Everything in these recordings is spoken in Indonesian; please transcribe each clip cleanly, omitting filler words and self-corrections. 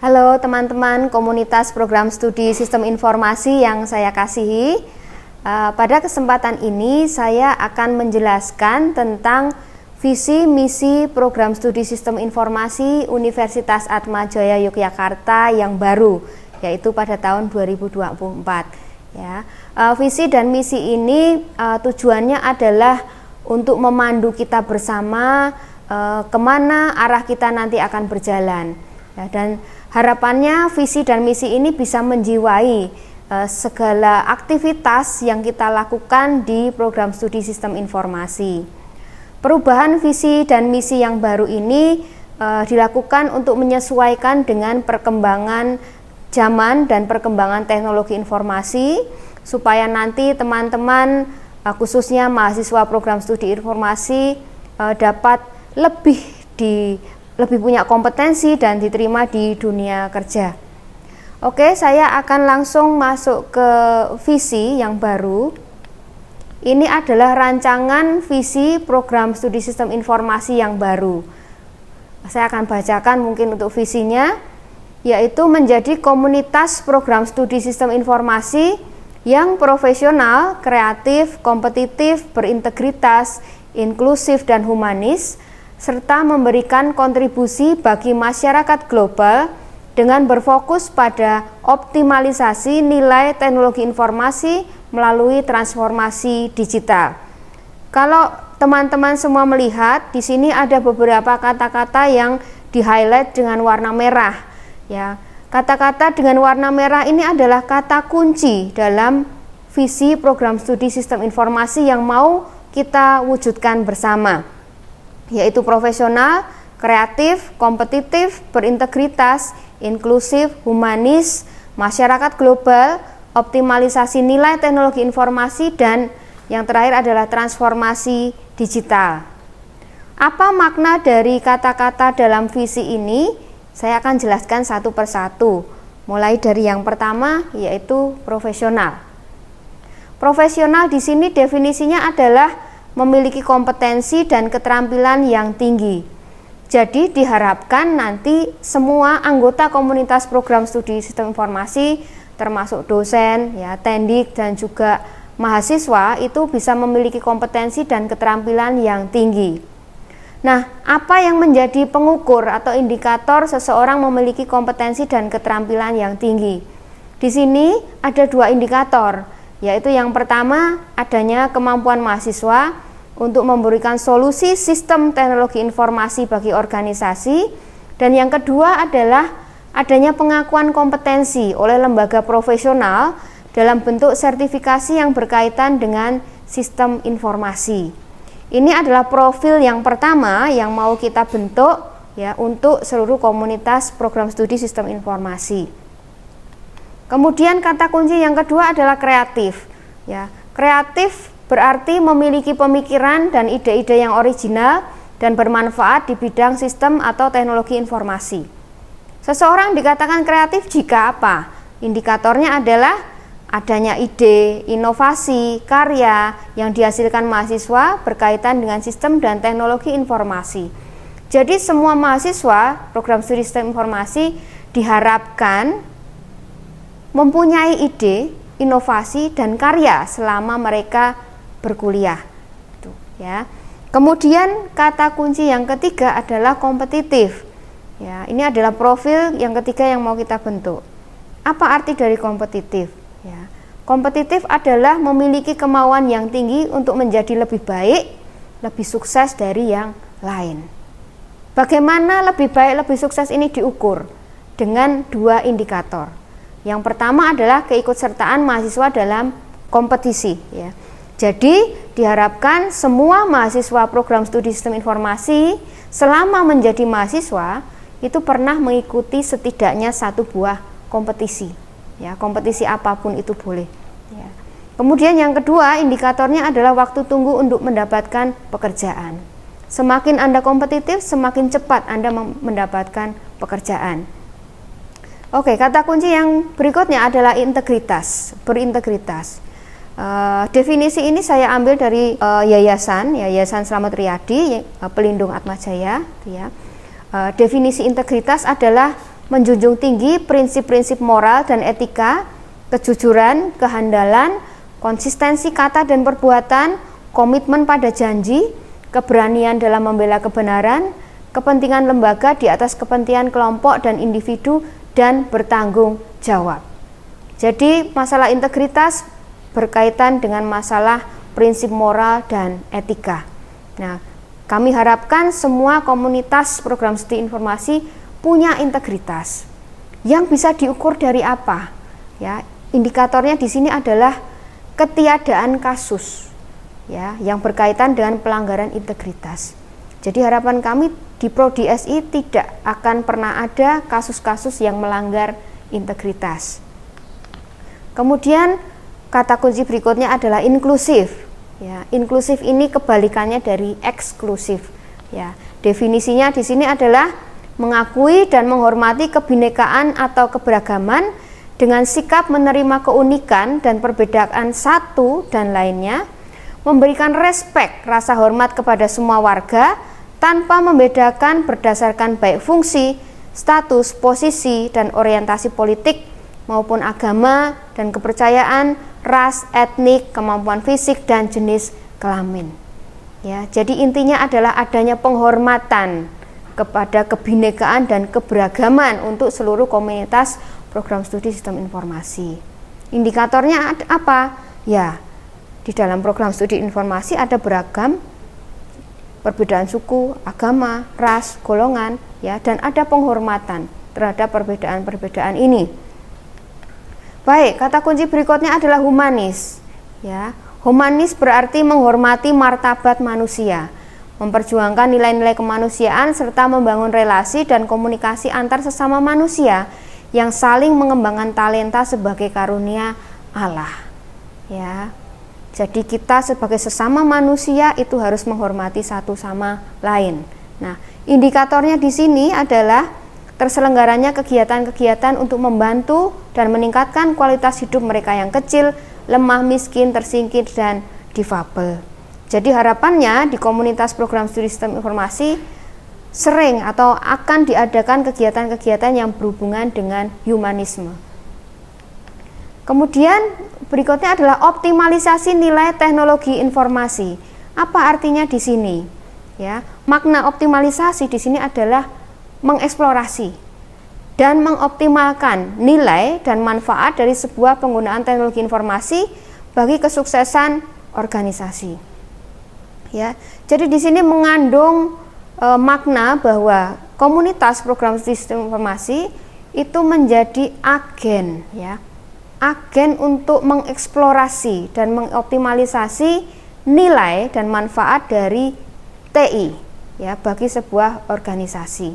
Halo teman-teman komunitas program studi Sistem Informasi yang saya kasihi. Pada kesempatan ini saya akan menjelaskan tentang visi misi program studi Sistem Informasi Universitas Atmajaya Yogyakarta yang baru, yaitu pada tahun 2024. Ya, visi dan misi ini tujuannya adalah untuk memandu kita bersama kemana arah kita nanti akan berjalan. Ya, dan harapannya visi dan misi ini bisa menjiwai segala aktivitas yang kita lakukan di program studi Sistem Informasi. Perubahan visi dan misi yang baru ini dilakukan untuk menyesuaikan dengan perkembangan zaman dan perkembangan teknologi informasi, supaya nanti teman-teman khususnya mahasiswa program studi informasi dapat lebih punya kompetensi dan diterima di dunia kerja. Oke, saya akan langsung masuk ke visi yang baru. Ini adalah rancangan visi program studi Sistem Informasi yang baru. Saya akan bacakan mungkin untuk visinya, yaitu menjadi komunitas program studi Sistem Informasi yang profesional, kreatif, kompetitif, berintegritas, inklusif, dan humanis, serta memberikan kontribusi bagi masyarakat global dengan berfokus pada optimalisasi nilai teknologi informasi melalui transformasi digital. Kalau teman-teman semua melihat, di sini ada beberapa kata-kata yang di-highlight dengan warna merah. Ya, kata-kata dengan warna merah ini adalah kata kunci dalam visi program studi Sistem Informasi yang mau kita wujudkan bersama, yaitu profesional, kreatif, kompetitif, berintegritas, inklusif, humanis, masyarakat global, optimalisasi nilai teknologi informasi, dan yang terakhir adalah transformasi digital. Apa makna dari kata-kata dalam visi ini? Saya akan jelaskan satu persatu, mulai dari yang pertama, yaitu profesional. Profesional di sini definisinya adalah memiliki kompetensi dan keterampilan yang tinggi. Jadi diharapkan nanti semua anggota komunitas program studi Sistem Informasi, termasuk dosen, ya, tendik, dan juga mahasiswa itu bisa memiliki kompetensi dan keterampilan yang tinggi. Nah, apa yang menjadi pengukur atau indikator seseorang memiliki kompetensi dan keterampilan yang tinggi? Di sini ada dua indikator, yaitu yang pertama adanya kemampuan mahasiswa untuk memberikan solusi sistem teknologi informasi bagi organisasi, dan yang kedua adalah adanya pengakuan kompetensi oleh lembaga profesional dalam bentuk sertifikasi yang berkaitan dengan sistem informasi. Ini adalah profil yang pertama yang mau kita bentuk, ya, untuk seluruh komunitas program studi Sistem Informasi. Kemudian kata kunci yang kedua adalah kreatif. Ya, kreatif berarti memiliki pemikiran dan ide-ide yang original dan bermanfaat di bidang sistem atau teknologi informasi. Seseorang dikatakan kreatif jika apa? Indikatornya adalah adanya ide, inovasi, karya yang dihasilkan mahasiswa berkaitan dengan sistem dan teknologi informasi. Jadi semua mahasiswa program studi Sistem Informasi diharapkan mempunyai ide, inovasi, dan karya selama mereka berkuliah. Ya. Kemudian kata kunci yang ketiga adalah kompetitif. Ya, ini adalah profil yang ketiga yang mau kita bentuk. Apa arti dari kompetitif? Ya. Kompetitif adalah memiliki kemauan yang tinggi untuk menjadi lebih baik, lebih sukses dari yang lain. Bagaimana lebih baik, lebih sukses ini diukur dengan dua indikator. Yang pertama adalah keikutsertaan mahasiswa dalam kompetisi. Ya. Jadi diharapkan semua mahasiswa program studi Sistem Informasi selama menjadi mahasiswa itu pernah mengikuti setidaknya satu buah kompetisi. Ya, kompetisi apapun itu boleh. Ya. Kemudian yang kedua indikatornya adalah waktu tunggu untuk mendapatkan pekerjaan. Semakin Anda kompetitif, semakin cepat Anda mendapatkan pekerjaan. Oke, kata kunci yang berikutnya adalah integritas, berintegritas. Definisi ini saya ambil dari Yayasan Slamet Riyadi, Pelindung Atmajaya. Ya. Definisi integritas adalah menjunjung tinggi prinsip-prinsip moral dan etika, kejujuran, kehandalan, konsistensi kata dan perbuatan, komitmen pada janji, keberanian dalam membela kebenaran, kepentingan lembaga di atas kepentingan kelompok dan individu, dan bertanggung jawab. Jadi masalah integritas berkaitan dengan masalah prinsip moral dan etika. Nah, kami harapkan semua komunitas program studi informasi punya integritas. Yang bisa diukur dari apa? Ya, indikatornya di sini adalah ketiadaan kasus, ya, yang berkaitan dengan pelanggaran integritas. Jadi harapan kami di Prodi SI tidak akan pernah ada kasus-kasus yang melanggar integritas. Kemudian kata kunci berikutnya adalah inklusif. Ya, inklusif ini kebalikannya dari eksklusif. Ya, definisinya di sini adalah mengakui dan menghormati kebinekaan atau keberagaman dengan sikap menerima keunikan dan perbedaan satu dan lainnya, memberikan respek, rasa hormat kepada semua warga tanpa membedakan berdasarkan baik fungsi, status, posisi, dan orientasi politik maupun agama dan kepercayaan, ras, etnik, kemampuan fisik, dan jenis kelamin. Ya, jadi intinya adalah adanya penghormatan kepada kebinekaan dan keberagaman untuk seluruh komunitas program studi sistem informasi. Indikatornya apa? Ya, di dalam program studi informasi ada beragam perbedaan suku, agama, ras, golongan, ya, dan ada penghormatan terhadap perbedaan-perbedaan ini. Baik, kata kunci berikutnya adalah humanis. Ya, humanis berarti menghormati martabat manusia, memperjuangkan nilai-nilai kemanusiaan serta membangun relasi dan komunikasi antar sesama manusia yang saling mengembangkan talenta sebagai karunia Allah. Ya. Jadi kita sebagai sesama manusia itu harus menghormati satu sama lain. Nah, indikatornya di sini adalah terselenggaranya kegiatan-kegiatan untuk membantu dan meningkatkan kualitas hidup mereka yang kecil, lemah, miskin, tersingkir, dan difabel. Jadi harapannya di komunitas program studi sistem informasi sering atau akan diadakan kegiatan-kegiatan yang berhubungan dengan humanisme. Kemudian berikutnya adalah optimalisasi nilai teknologi informasi. Apa artinya di sini? Ya, makna optimalisasi di sini adalah mengeksplorasi dan mengoptimalkan nilai dan manfaat dari sebuah penggunaan teknologi informasi bagi kesuksesan organisasi. Ya, jadi di sini mengandung makna bahwa komunitas program sistem informasi itu menjadi agen, ya. Agen untuk mengeksplorasi dan mengoptimalisasi nilai dan manfaat dari TI, ya, bagi sebuah organisasi,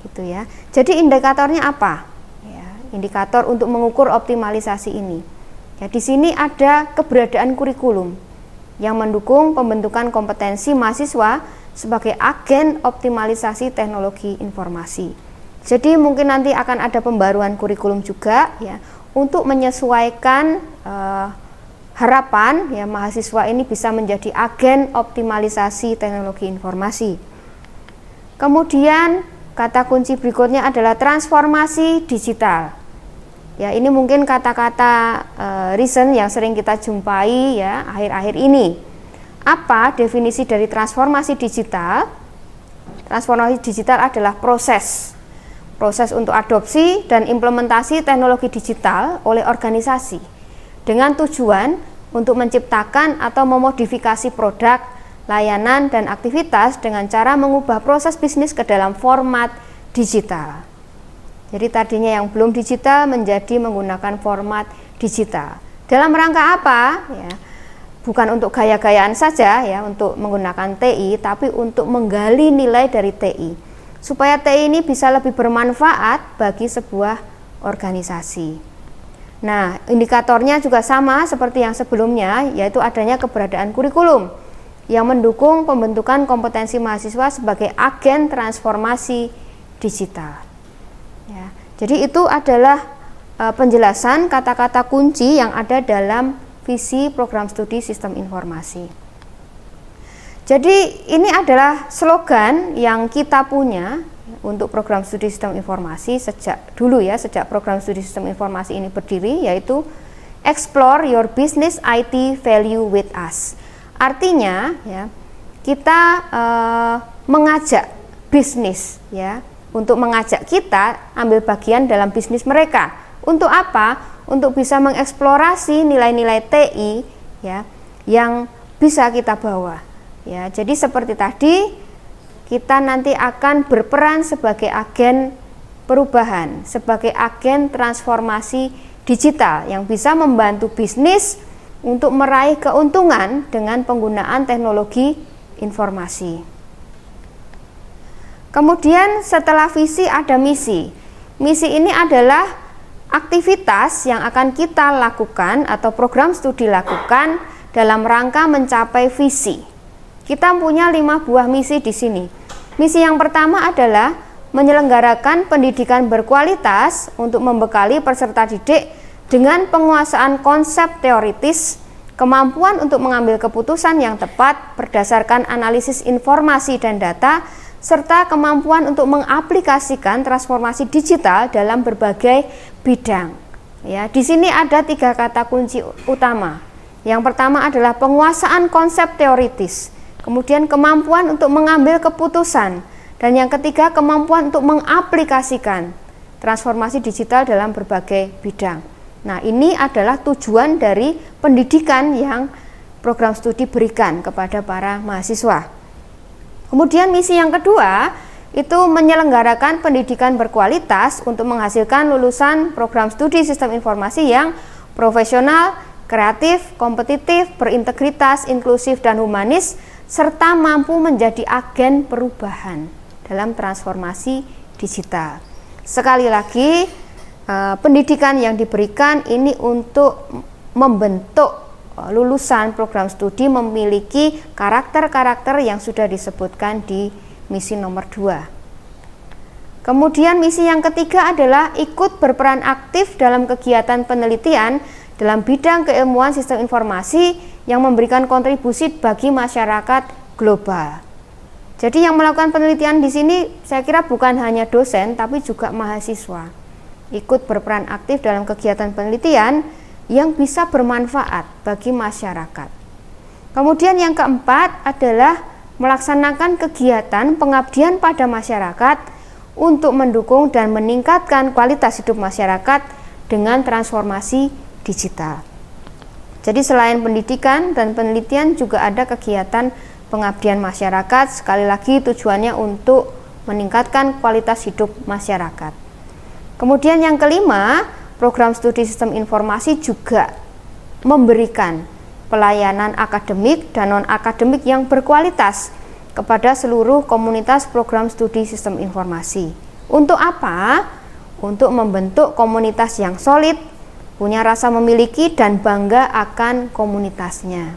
gitu ya. Jadi indikatornya apa? Ya, indikator untuk mengukur optimalisasi ini. Ya, di sini ada keberadaan kurikulum yang mendukung pembentukan kompetensi mahasiswa sebagai agen optimalisasi teknologi informasi. Jadi mungkin nanti akan ada pembaruan kurikulum juga, ya, untuk menyesuaikan harapan, ya, mahasiswa ini bisa menjadi agen optimalisasi teknologi informasi. Kemudian kata kunci berikutnya adalah transformasi digital. Ya, ini mungkin kata-kata recent yang sering kita jumpai, ya, akhir-akhir ini. Apa definisi dari transformasi digital? Transformasi digital adalah proses untuk adopsi dan implementasi teknologi digital oleh organisasi dengan tujuan untuk menciptakan atau memodifikasi produk, layanan, dan aktivitas dengan cara mengubah proses bisnis ke dalam format digital. Jadi tadinya yang belum digital menjadi menggunakan format digital. Dalam rangka apa? Ya, bukan untuk gaya-gayaan saja, ya, untuk menggunakan TI, tapi untuk menggali nilai dari TI, supaya TI ini bisa lebih bermanfaat bagi sebuah organisasi. Nah, indikatornya juga sama seperti yang sebelumnya, yaitu adanya keberadaan kurikulum yang mendukung pembentukan kompetensi mahasiswa sebagai agen transformasi digital. Ya, jadi itu adalah penjelasan kata-kata kunci yang ada dalam visi program studi sistem informasi. Jadi ini adalah slogan yang kita punya untuk program studi sistem informasi sejak dulu ya, sejak program studi sistem informasi ini berdiri, yaitu Explore Your Business IT Value with Us. Artinya ya, kita mengajak bisnis ya, untuk mengajak kita ambil bagian dalam bisnis mereka. Untuk apa? Untuk bisa mengeksplorasi nilai-nilai TI ya yang bisa kita bawa. Ya, jadi seperti tadi, kita nanti akan berperan sebagai agen perubahan, sebagai agen transformasi digital yang bisa membantu bisnis untuk meraih keuntungan dengan penggunaan teknologi informasi. Kemudian setelah visi ada misi. Misi ini adalah aktivitas yang akan kita lakukan atau program studi lakukan dalam rangka mencapai visi. Kita punya 5 buah misi di sini. Misi yang pertama adalah menyelenggarakan pendidikan berkualitas untuk membekali peserta didik dengan penguasaan konsep teoritis, kemampuan untuk mengambil keputusan yang tepat berdasarkan analisis informasi dan data, serta kemampuan untuk mengaplikasikan transformasi digital dalam berbagai bidang. Ya, di sini ada 3 kata kunci utama. Yang pertama adalah penguasaan konsep teoritis. Kemudian kemampuan untuk mengambil keputusan, dan yang ketiga kemampuan untuk mengaplikasikan transformasi digital dalam berbagai bidang. Nah, ini adalah tujuan dari pendidikan yang program studi berikan kepada para mahasiswa. Kemudian misi yang kedua itu menyelenggarakan pendidikan berkualitas untuk menghasilkan lulusan program studi sistem informasi yang profesional, kreatif, kompetitif, berintegritas, inklusif, dan humanis, serta mampu menjadi agen perubahan dalam transformasi digital. Sekali lagi, pendidikan yang diberikan ini untuk membentuk lulusan program studi memiliki karakter-karakter yang sudah disebutkan di misi nomor 2. Kemudian misi yang ketiga adalah ikut berperan aktif dalam kegiatan penelitian dalam bidang keilmuan sistem informasi yang memberikan kontribusi bagi masyarakat global. Jadi yang melakukan penelitian di sini saya kira bukan hanya dosen tapi juga mahasiswa. Ikut berperan aktif dalam kegiatan penelitian yang bisa bermanfaat bagi masyarakat. Kemudian yang keempat adalah melaksanakan kegiatan pengabdian pada masyarakat untuk mendukung dan meningkatkan kualitas hidup masyarakat dengan transformasi digital. Jadi selain pendidikan dan penelitian juga ada kegiatan pengabdian masyarakat, sekali lagi tujuannya untuk meningkatkan kualitas hidup masyarakat. Kemudian yang kelima, program studi sistem informasi juga memberikan pelayanan akademik dan non-akademik yang berkualitas kepada seluruh komunitas program studi sistem informasi. Untuk apa? Untuk membentuk komunitas yang solid, punya rasa memiliki dan bangga akan komunitasnya.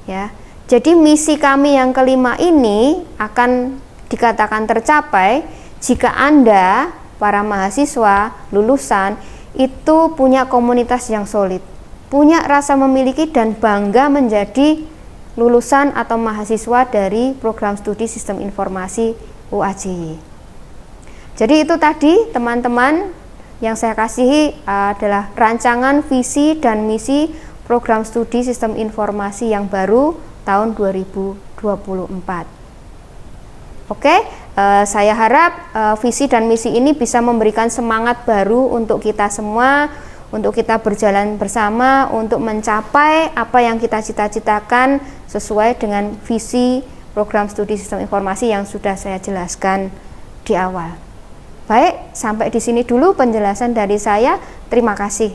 Ya, jadi misi kami yang kelima ini akan dikatakan tercapai jika Anda, para mahasiswa, lulusan, itu punya komunitas yang solid, punya rasa memiliki dan bangga menjadi lulusan atau mahasiswa dari program studi sistem informasi UAJY. Jadi itu tadi teman-teman yang saya kasihi adalah rancangan visi dan misi program studi sistem informasi yang baru tahun 2024. Oke, saya harap visi dan misi ini bisa memberikan semangat baru untuk kita semua, untuk kita berjalan bersama untuk mencapai apa yang kita cita-citakan sesuai dengan visi program studi sistem informasi yang sudah saya jelaskan di awal. Baik, sampai di sini dulu penjelasan dari saya. Terima kasih.